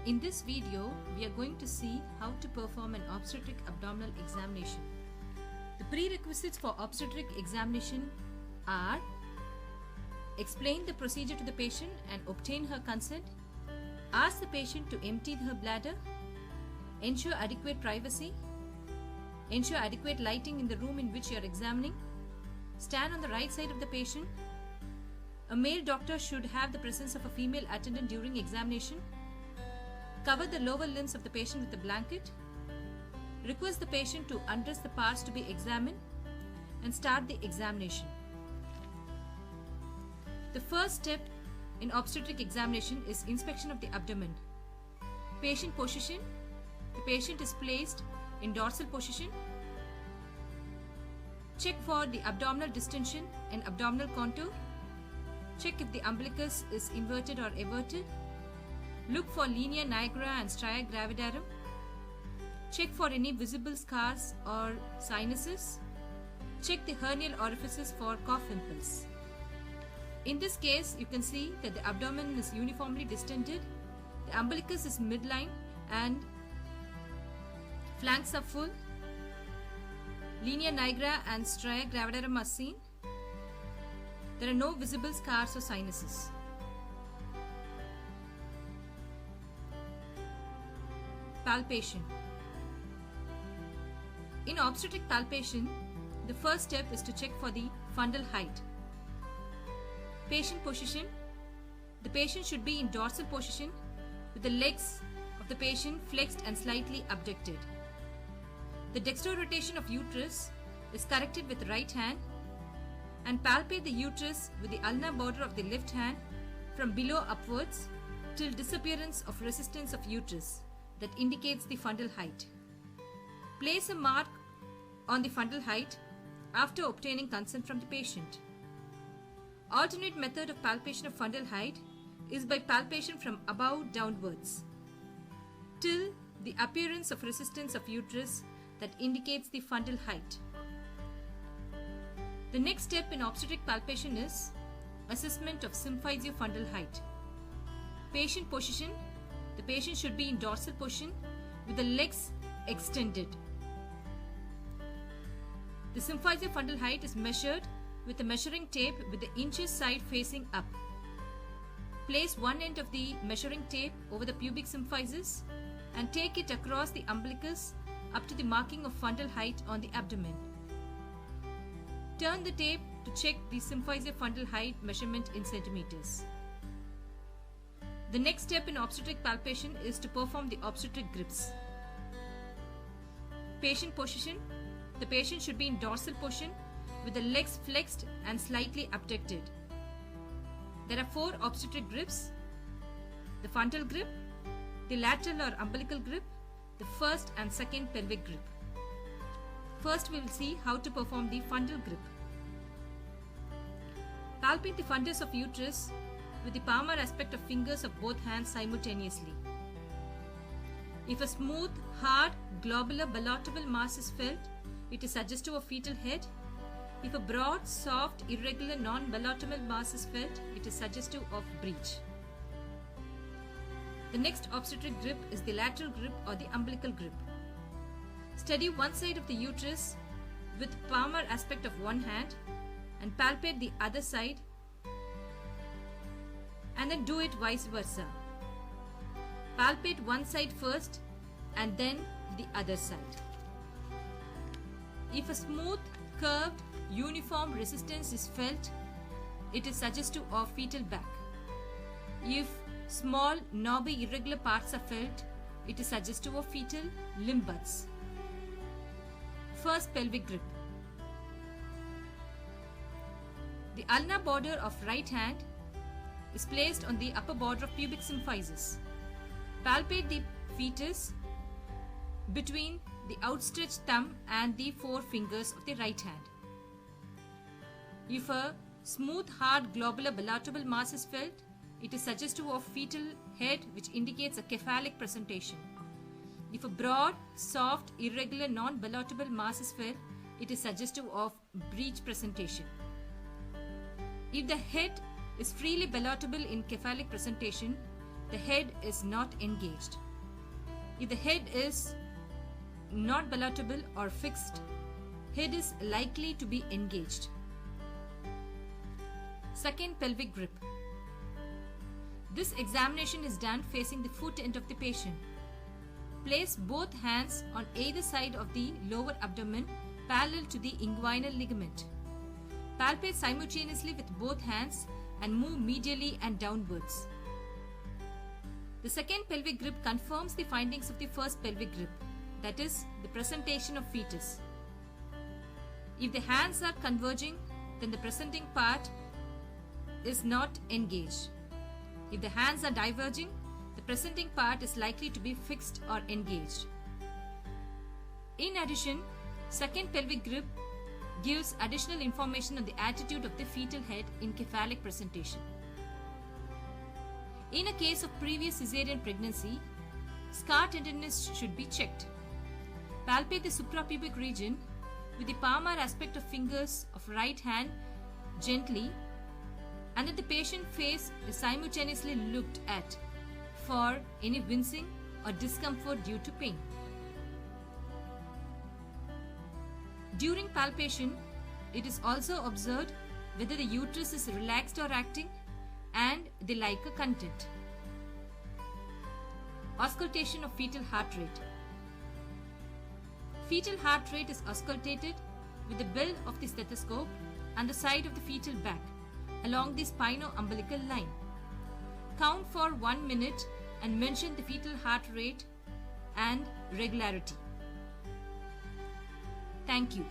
In this video, we are going to see how to perform an obstetric abdominal examination. The prerequisites for obstetric examination are: explain the procedure to the patient and obtain her consent, ask the patient to empty her bladder, ensure adequate privacy, ensure adequate lighting in the room in which you are examining, stand on the right side of the patient. A male doctor should have the presence of a female attendant during examination. Cover the lower limbs of the patient with a blanket. Request the patient to undress the parts to be examined and start the examination. The first step in obstetric examination is inspection of the abdomen. Patient position. The patient is placed in dorsal position. Check for the abdominal distension and abdominal contour. Check if the umbilicus is inverted or everted. Look for linea nigra and stria gravidarum. Check for any visible scars or sinuses. Check the hernial orifices for cough impulse. In this case, you can see that the abdomen is uniformly distended, the umbilicus is midline and flanks are full. Linea nigra and stria gravidarum are seen. There are no visible scars or sinuses. Palpation. In obstetric palpation, the first step is to check for the fundal height. Patient position. The patient should be in dorsal position with the legs of the patient flexed and slightly abducted. The dextrorotation of uterus is corrected with the right hand, and palpate the uterus with the ulnar border of the left hand from below upwards till disappearance of resistance of uterus that indicates the fundal height. Place a mark on the fundal height after obtaining consent from the patient. Alternate method of palpation of fundal height is by palpation from above downwards till the appearance of resistance of uterus that indicates the fundal height. The next step in obstetric palpation is assessment of symphysiofundal height. Patient position. The patient should be in dorsal position with the legs extended. The symphysiofundal height is measured with a measuring tape with the inches side facing up. Place one end of the measuring tape over the pubic symphysis and take it across the umbilicus up to the marking of fundal height on the abdomen. Turn the tape to check the symphysiofundal height measurement in centimeters. The next step in obstetric palpation is to perform the obstetric grips. Patient position. The patient should be in dorsal position with the legs flexed and slightly abducted. There are 4 obstetric grips: the frontal grip, the lateral or umbilical grip, the first and second pelvic grip. First, we will see how to perform the frontal grip. Palpate the fundus of uterus with the palmar aspect of fingers of both hands simultaneously. If a smooth, hard, globular, ballotable mass is felt, it is suggestive of fetal head. If a broad, soft, irregular, non-ballotable mass is felt, it is suggestive of breech. The next obstetric grip is the lateral grip or the umbilical grip. Steady one side of the uterus with palmar aspect of one hand and palpate the other side, and then do it vice versa. Palpate one side first and then the other side. If a smooth, curved, uniform resistance is felt, it is suggestive of fetal back. If small, knobby, irregular parts are felt, it is suggestive of fetal limb buds. First pelvic grip. The ulnar border of right hand is placed on the upper border of pubic symphysis. Palpate the fetus between the outstretched thumb and the 4 fingers of the right hand. If a smooth, hard, globular, ballotable mass is felt, it is suggestive of fetal head, which indicates a cephalic presentation. If a broad, soft, irregular, non-ballotable mass is felt, it is suggestive of breech presentation. If the head is freely ballotable in cephalic presentation, the head is not engaged. If the head is not palatable or fixed, head is likely to be engaged. Second, pelvic grip. This examination is done facing the foot end of the patient. Place both hands on either side of the lower abdomen parallel to the inguinal ligament. Palpate simultaneously with both hands and move medially and downwards. The second pelvic grip confirms the findings of the first pelvic grip, that is, the presentation of fetus. If the hands are converging, then the presenting part is not engaged. If the hands are diverging, the presenting part is likely to be fixed or engaged. In addition, second pelvic grip gives additional information on the attitude of the fetal head in cephalic presentation. In a case of previous cesarean pregnancy, scar tenderness should be checked. Palpate the suprapubic region with the palmar aspect of fingers of right hand gently, and that the patient face is simultaneously looked at for any wincing or discomfort due to pain. During palpation, it is also observed whether the uterus is relaxed or acting and the LICA content. Auscultation of fetal heart rate. Fetal heart rate is auscultated with the bill of the stethoscope and the side of the fetal back along the spino-umbilical line. Count for 1 minute and mention the fetal heart rate and regularity. Thank you.